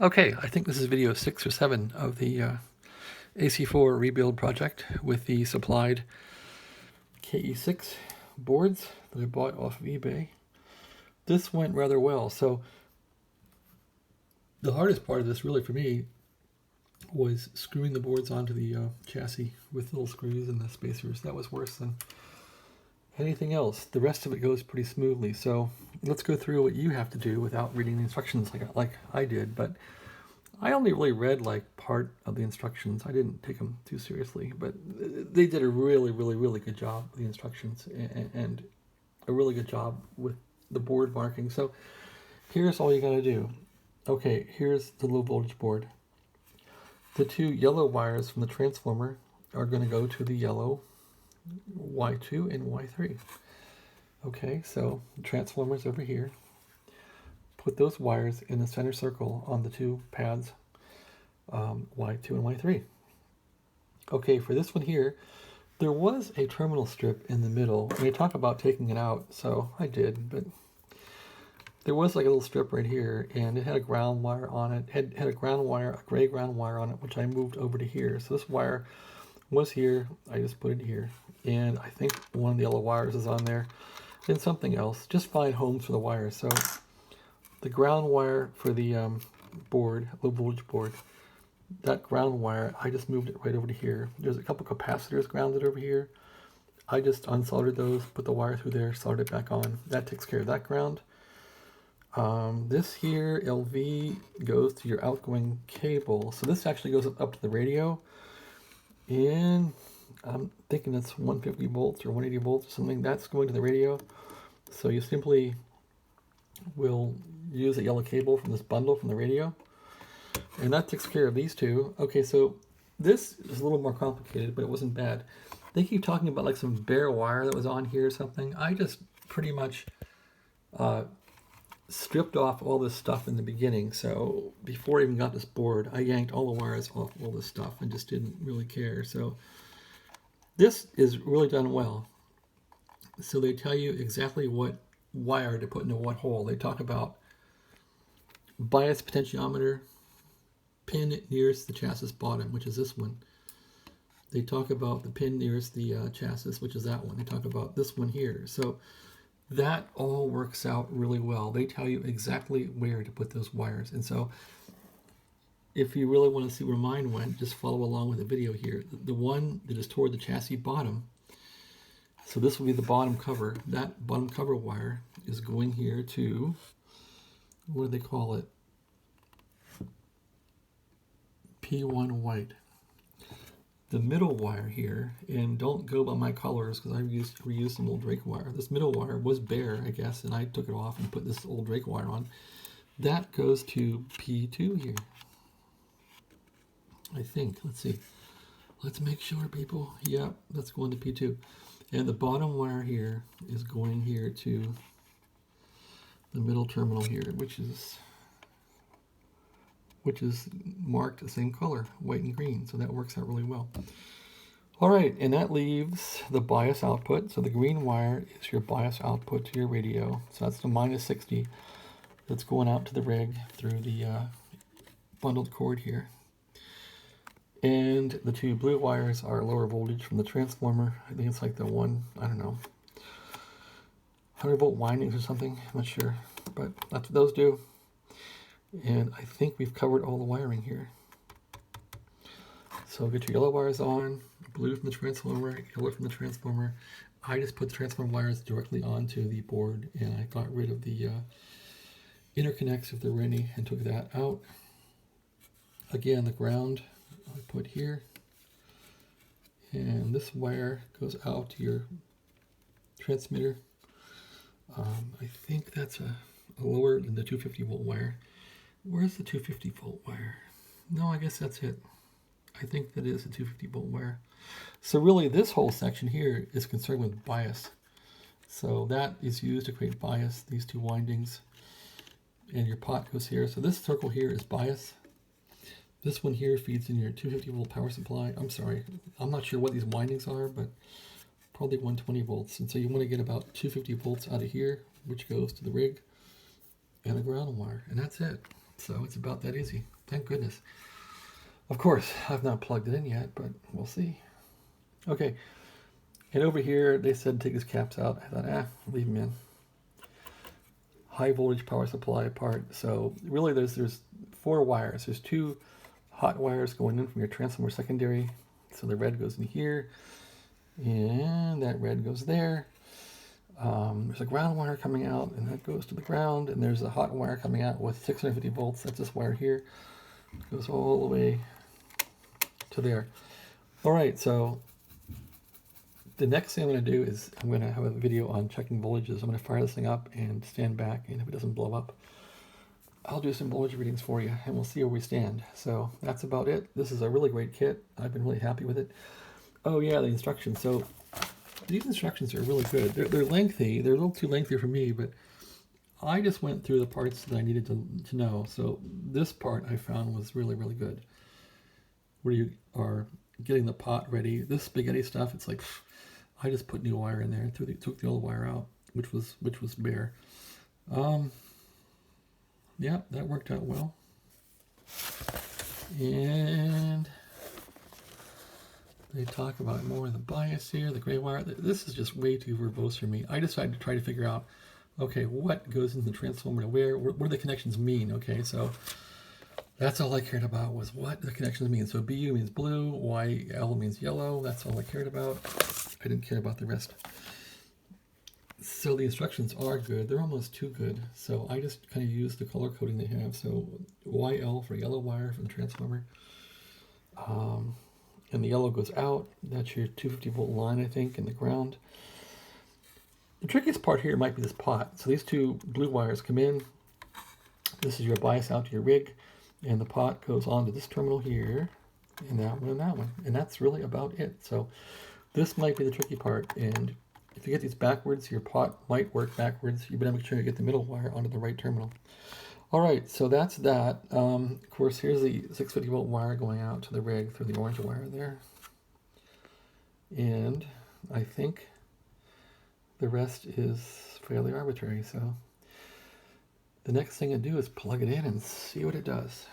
Okay, I think this is video 6 or 7 of the AC-4 rebuild project with the supplied KE6 boards that I bought off of eBay. This went rather well. So the hardest part of this really for me was screwing the boards onto the chassis with little screws and the spacers. That was worse than anything else. The rest of it goes pretty smoothly. So let's go through what you have to do without reading the instructions like I did. But I only really read like part of the instructions. I didn't take them too seriously, but they did a really good job with the instructions and a really good job with the board marking. So here's all you got to do. Okay, here's the low voltage board. The two yellow wires from the transformer are going to go to the yellow Y2 and Y3. Okay, so the transformer's over here. Put those wires in the center circle on the two pads, Y2 and Y3. Okay, for this one here, there was a terminal strip in the middle. And they talk about taking it out, so I did, but there was like a little strip right here, and it had a ground wire on it. It had a ground wire, a gray ground wire on it, which I moved over to here. So this wire was here. I just put it here. And I think one of the yellow wires is on there. And something else. Just find homes for the wires. So the ground wire for the board, low voltage board, that ground wire, I just moved it right over to here. There's a couple capacitors grounded over here. I just unsoldered those, put the wire through there, soldered it back on. That takes care of that ground. This here, LV, goes to your outgoing cable. So this actually goes up to the radio. And I'm thinking it's 150 volts or 180 volts or something. That's going to the radio. So you simply will use a yellow cable from this bundle from the radio. And that takes care of these two. Okay, so this is a little more complicated, but it wasn't bad. They keep talking about like some bare wire that was on here or something. I just pretty much stripped off all this stuff in the beginning. So before I even got this board, I yanked all the wires off all this stuff and just didn't really care. So this is really done well. So they tell you exactly what wire to put into what hole. They talk about bias potentiometer, pin nearest the chassis bottom, which is this one. They talk about the pin nearest the chassis, which is that one. They talk about this one here. So that all works out really well. They tell you exactly where to put those wires. And so if you really want to see where mine went, just follow along with the video here. The one that is toward the chassis bottom, so this will be the bottom cover. That bottom cover wire is going here to, what do they call it? P1 white. The middle wire here, and don't go by my colors because I reused some old Drake wire. This middle wire was bare, I guess, and I took it off and put this old Drake wire on. That goes to P2 here. I think. Let's see. Let's make sure, people. Yep, that's going to P2. And the bottom wire here is going here to the middle terminal here, which is marked the same color, white and green. So that works out really well. All right, and that leaves the bias output. So the green wire is your bias output to your radio. So that's the -60 that's going out to the rig through the bundled cord here. And the two blue wires are lower voltage from the transformer. I think it's like the one, I don't know, 100 volt windings or something. I'm not sure, but that's what those do. And I think we've covered all the wiring here. So get your yellow wires on, blue from the transformer, yellow from the transformer. I just put the transformer wires directly onto the board, and I got rid of the interconnects if there were any and took that out. Again, the ground I put here. And this wire goes out to your transmitter. I think that's a lower than the 250 volt wire. Where's the 250 volt wire? No, I guess that's it. I think that is a 250 volt wire. So really this whole section here is concerned with bias. So that is used to create bias, these two windings. And your pot goes here. So this circle here is bias. This one here feeds in your 250 volt power supply. I'm sorry, I'm not sure what these windings are, but probably 120 volts. And so you want to get about 250 volts out of here, which goes to the rig and a ground wire. And that's it. So it's about that easy. Thank goodness. Of course, I've not plugged it in yet, but we'll see. Okay, and over here they said take these caps out. I thought, leave them in. High voltage power supply part. So really there's 4 wires. There's 2 hot wires going in from your transformer secondary. So the red goes in here, and that red goes there. There's a ground wire coming out, and that goes to the ground, and there's a hot wire coming out with 650 volts. That's this wire here. It goes all the way to there. All right, so the next thing I'm going to do is I'm going to have a video on checking voltages. I'm going to fire this thing up and stand back, and if it doesn't blow up, I'll do some voltage readings for you, and we'll see where we stand. So that's about it. This is a really great kit. I've been really happy with it. Oh yeah, the instructions. So these instructions are really good. They're lengthy. They're a little too lengthy for me, but I just went through the parts that I needed to know. So this part I found was really, really good. Where you are getting the pot ready. This spaghetti stuff, it's like, I just put new wire in there and took the old wire out, which was bare. Yeah, that worked out well. And they talk about more of the bias here, the gray wire. This is just way too verbose for me. I decided to try to figure out, okay, what goes into the transformer to where? What do the connections mean? Okay, so that's all I cared about was what the connections mean. So BU means blue, YL means yellow. That's all I cared about. I didn't care about the rest. So the instructions are good. They're almost too good. So I just kind of use the color coding they have. So YL for yellow wire from the transformer. And the yellow goes out. That's your 250 volt line, I think, in the ground. The trickiest part here might be this pot. So these 2 blue wires come in. This is your bias out to your rig. And the pot goes onto this terminal here. And that one and that one. And that's really about it. So this might be the tricky part. And if you get these backwards, your pot might work backwards. You better make sure you get the middle wire onto the right terminal. All right, so that's that. Of course, here's the 650 volt wire going out to the rig through the orange wire there. And I think the rest is fairly arbitrary. So the next thing to do is plug it in and see what it does.